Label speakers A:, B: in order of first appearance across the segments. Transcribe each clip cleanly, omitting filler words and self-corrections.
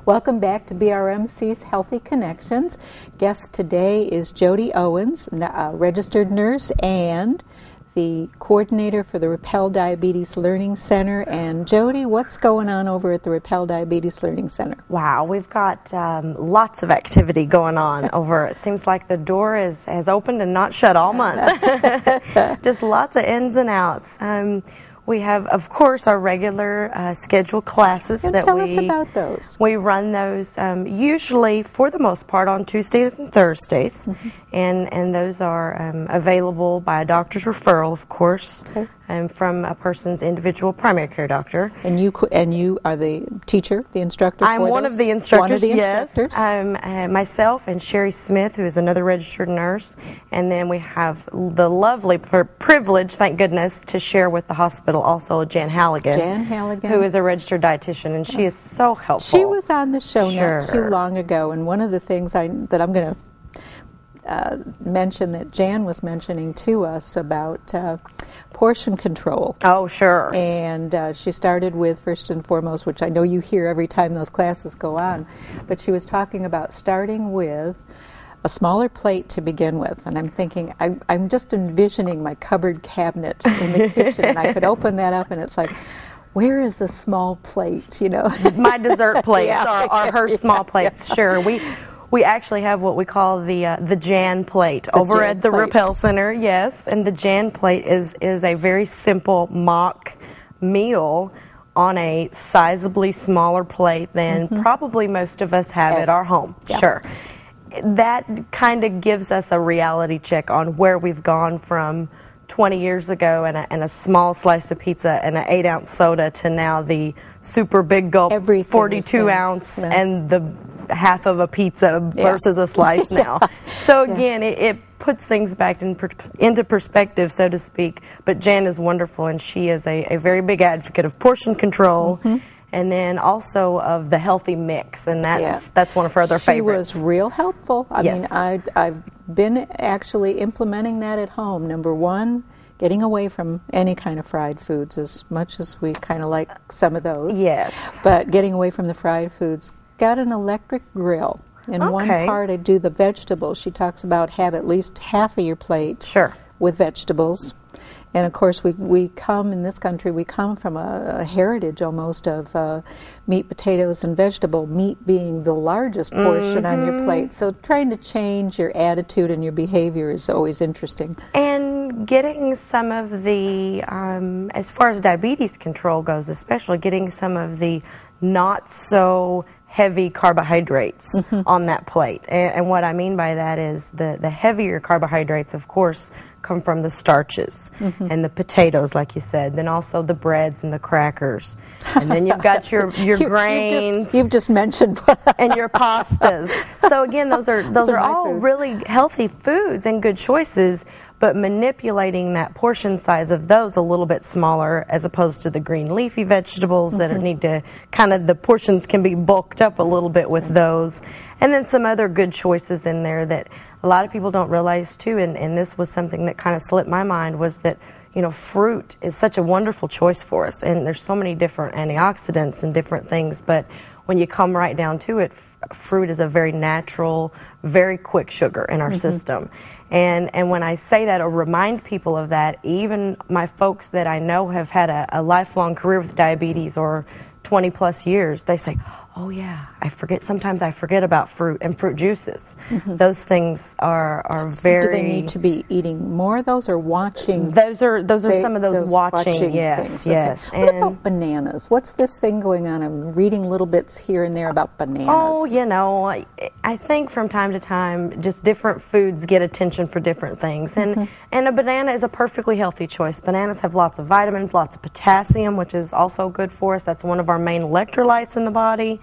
A: Welcome back to BRMC's Healthy Connections. Guest today is Jodi Owens, a registered nurse and the coordinator for the Repel Diabetes Learning Center. And Jodi, what's going on over at the Repel Diabetes Learning Center?
B: Wow, we've got lots of activity going on over. It seems like the door has opened and not shut all month. Just lots of ins and outs. We have, of course, our regular scheduled classes
A: And tell us about those.
B: We run those usually, for the most part, on Tuesdays and Thursdays, and those are available by a doctor's referral, of course, from a person's individual primary care doctor.
A: And you are the teacher, the instructor.
B: I'm one of the instructors.
A: One of the instructors.
B: Yes. Myself and Sherry Smith, who is another registered nurse, and then we have the lovely privilege, thank goodness, to share with the hospital also Jan Halligan, who is a registered dietitian, and she is so helpful.
A: She was on the show not too long ago, and one of the things that I'm going to mention that Jan was mentioning to us about portion control.
B: Oh, sure.
A: And she started with, first and foremost, which I know you hear every time those classes go on, but she was talking about starting with a smaller plate to begin with. And I'm thinking, I'm just envisioning my cupboard cabinet in the kitchen, and I could open that up, and it's like, where is a small plate, you know?
B: My dessert plates are her small plates, sure. We actually have what we call the Jan plate over at the Repel Center, yes. And the Jan plate is a very simple mock meal on a sizably smaller plate than probably most of us have at our home, sure. That kind of gives us a reality check on where we've gone from 20 years ago and a small slice of pizza and an 8-ounce soda to now the super big gulp 42-ounce and the half of a pizza versus a slice now. So again, it puts things back into perspective, so to speak. But Jan is wonderful, and she is a very big advocate of portion control. And then also of the healthy mix, and that's one of her other favorites.
A: She was real helpful. I mean, I've been actually implementing that at home. Number one, getting away from any kind of fried foods, as much as we kind of like some of those.
B: Yes.
A: But getting away from the fried foods. Got an electric grill. In one part, I do the vegetables. She talks about have at least half of your plate with vegetables. And, of course, we come, in this country, we come from a heritage almost of meat, potatoes, and vegetable, meat being the largest portion on your plate. So trying to change your attitude and your behavior is always interesting.
B: And getting some of the, as far as diabetes control goes, especially getting some of the not so heavy carbohydrates on that plate. And what I mean by that is the heavier carbohydrates, of course, come from the starches and the potatoes, like you said, then also the breads and the crackers. And then you've got your grains.
A: You've just mentioned
B: and your pastas. So again, those are all really healthy foods and good choices, but manipulating that portion size of those a little bit smaller as opposed to the green leafy vegetables that need to the portions can be bulked up a little bit with those. And then some other good choices in there that a lot of people don't realize too, and this was something that kind of slipped my mind, was that, you know, fruit is such a wonderful choice for us, and there's so many different antioxidants and different things, but when you come right down to it, fruit is a very natural, very quick sugar in our system. And when I say that or remind people of that, even my folks that I know have had a lifelong career with diabetes or 20 plus years, they say, oh yeah, sometimes I forget about fruit and fruit juices. Those things are very...
A: Do they need to be eating more of those or watching?
B: Those are some of those watching yes, yes.
A: Okay. What about bananas? What's this thing going on? I'm reading little bits here and there about bananas.
B: Oh, you know, I think from time to time, just different foods get attention for different things. And a banana is a perfectly healthy choice. Bananas have lots of vitamins, lots of potassium, which is also good for us. That's one of our main electrolytes in the body.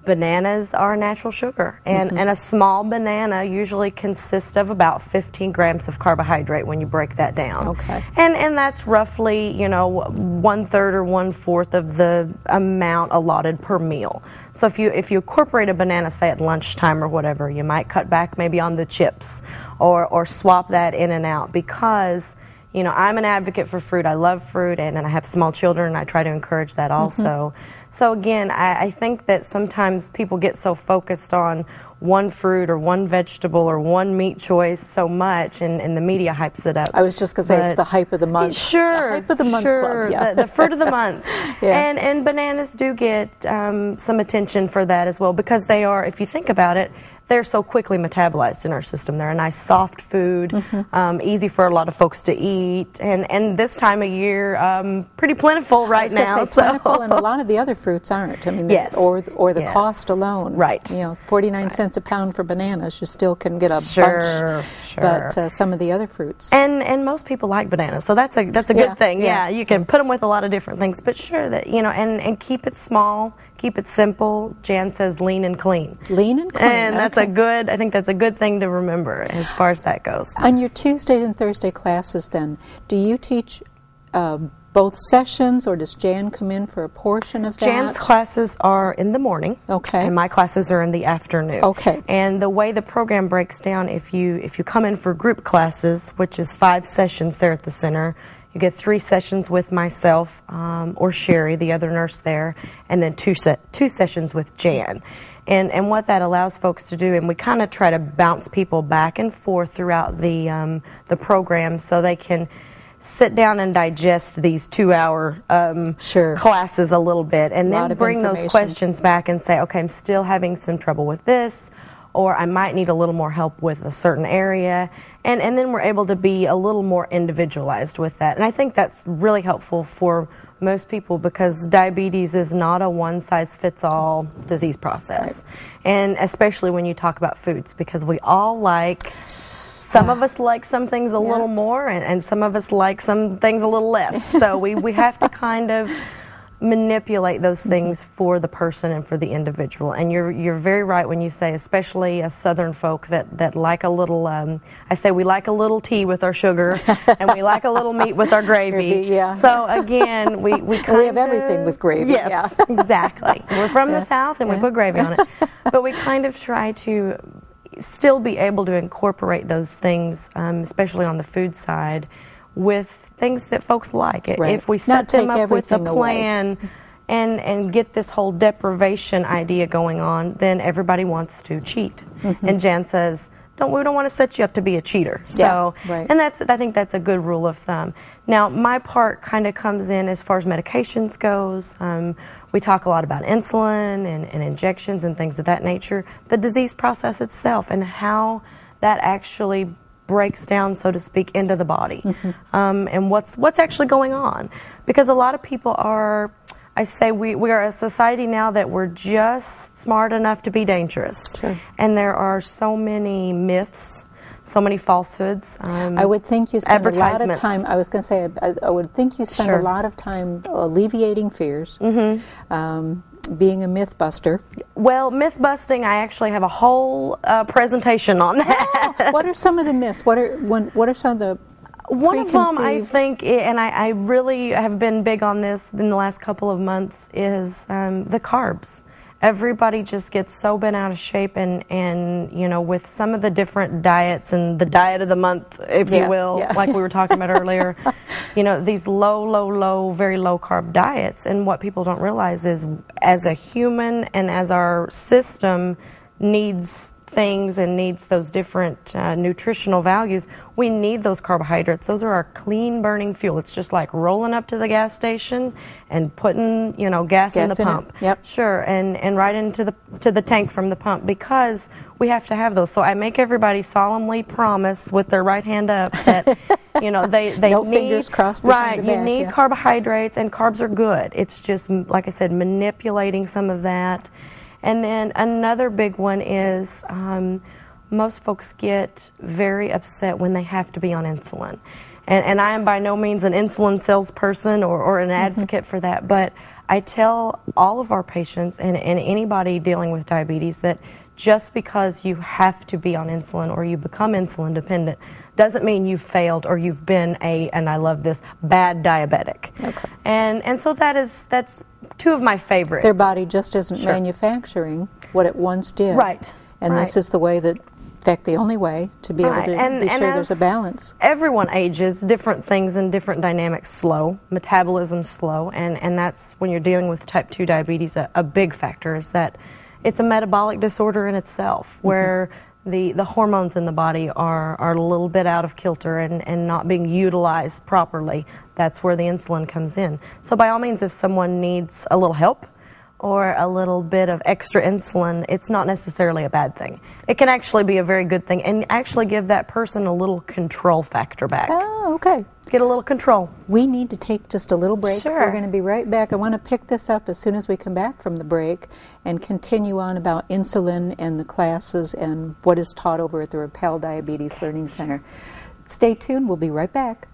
B: Bananas are a natural sugar, and a small banana usually consists of about 15 grams of carbohydrate when you break that down.
A: Okay.
B: And that's roughly, you know, 1/3 or 1/4 of the amount allotted per meal. So if you incorporate a banana, say at lunchtime or whatever, you might cut back maybe on the chips or swap that in and out, because You know, I'm an advocate for fruit. I love fruit, and I have small children, and I try to encourage that also. So again, I think that sometimes people get so focused on one fruit or one vegetable or one meat choice so much, and the media hypes it up.
A: I was just going to say it's the hype of the month.
B: Sure.
A: The hype of the month club, yeah.
B: The fruit of the month. And bananas do get some attention for that as well, because they are, if you think about it, they're so quickly metabolized in our system. They're a nice soft food, easy for a lot of folks to eat, and this time of year, pretty plentiful right now.
A: Plentiful, and a lot of the other fruits aren't. I mean, or the cost alone.
B: Right.
A: You know, 49 cents a pound for bananas, you still can get a bunch. But some of the other fruits.
B: And most people like bananas, so that's a good thing. Yeah, you can put them with a lot of different things, but sure that, you know, and keep it small. Keep it simple. Jan says lean and clean. Lean and clean. And that's I think that's a good thing to remember as far as that goes.
A: On your Tuesday and Thursday classes then, do you teach both sessions, or does Jan come in for a portion of that?
B: Jan's classes are in the morning.
A: Okay.
B: And my classes are in the afternoon.
A: Okay.
B: And the way the program breaks down, if you come in for group classes, which is 5 sessions there at the center, you get 3 sessions with myself or Sherry, the other nurse there, and then 2 sessions with Jan. And what that allows folks to do, and we kind of try to bounce people back and forth throughout the program so they can sit down and digest these 2-hour classes a little bit, and then bring those questions back and say, okay, I'm still having some trouble with this, or I might need a little more help with a certain area. And then we're able to be a little more individualized with that. And I think that's really helpful for most people, because diabetes is not a one-size-fits-all disease process. Right. And especially when you talk about foods, because we all like, some of us like some things a little more, and some of us like some things a little less. So we have to kind of manipulate those things for the person and for the individual. And you're very right when you say, especially as Southern folk that like a little, I say we like a little tea with our sugar, and we like a little meat with our gravy. So again, we
A: have everything with gravy.
B: Yes, exactly. We're from the South, and we put gravy on it. But we kind of try to still be able to incorporate those things, especially on the food side, with things that folks like. Right. If we set them up with a plan and get this whole deprivation idea going on, then everybody wants to cheat. And Jan says, we don't want to set you up to be a cheater. So, and I think that's a good rule of thumb. Now, my part kind of comes in as far as medications goes. We talk a lot about insulin and injections and things of that nature. The disease process itself and how that actually breaks down, so to speak, into the body, and what's actually going on. Because a lot of people are, I say we are a society now that we're just smart enough to be dangerous. And there are so many myths, so many falsehoods.
A: I would think you spend a lot of time, I was going to say, I would think you spend a lot of time alleviating fears, being a myth buster.
B: Well, myth busting, I actually have a whole presentation on that.
A: What are some of the myths? What are some of the
B: One of them, I think, and I really have been big on this in the last couple of months, is the carbs. Everybody just gets so bent out of shape, and you know, with some of the different diets and the diet of the month, if you will, like we were talking about earlier, you know, these low, very low carb diets. And what people don't realize is, as a human and as our system needs things and needs those different nutritional values, we need those carbohydrates. Those are our clean burning fuel. It's just like rolling up to the gas station and putting, you know, gas in the pump. Sure, and right into the tank from the pump, because we have to have those. So I make everybody solemnly promise with their right hand up that you know they
A: no
B: need,
A: fingers crossed behind the back,
B: you need carbohydrates, and carbs are good. It's just, like I said, manipulating some of that. And then another big one is most folks get very upset when they have to be on insulin. And I am by no means an insulin salesperson or an advocate for that, but I tell all of our patients and anybody dealing with diabetes that just because you have to be on insulin or you become insulin dependent doesn't mean you've failed or you've been and I love this, bad diabetic. And so that's two of my favorites.
A: Their body just isn't manufacturing what it once did. And this is the way that fact, the only way to be able to be sure there's a balance.
B: Everyone ages, different things and different dynamics slow, metabolism slow, and that's when you're dealing with type 2 diabetes, a big factor is that it's a metabolic disorder in itself, where the hormones in the body are a little bit out of kilter and not being utilized properly. That's where the insulin comes in. So by all means, if someone needs a little help or a little bit of extra insulin, it's not necessarily a bad thing. It can actually be a very good thing and actually give that person a little control factor back.
A: Oh, okay.
B: Get a little control.
A: We need to take just a little break.
B: Sure.
A: We're going to be right back. I want to pick this up as soon as we come back from the break and continue on about insulin and the classes and what is taught over at the Repel Diabetes Learning Center. Stay tuned. We'll be right back.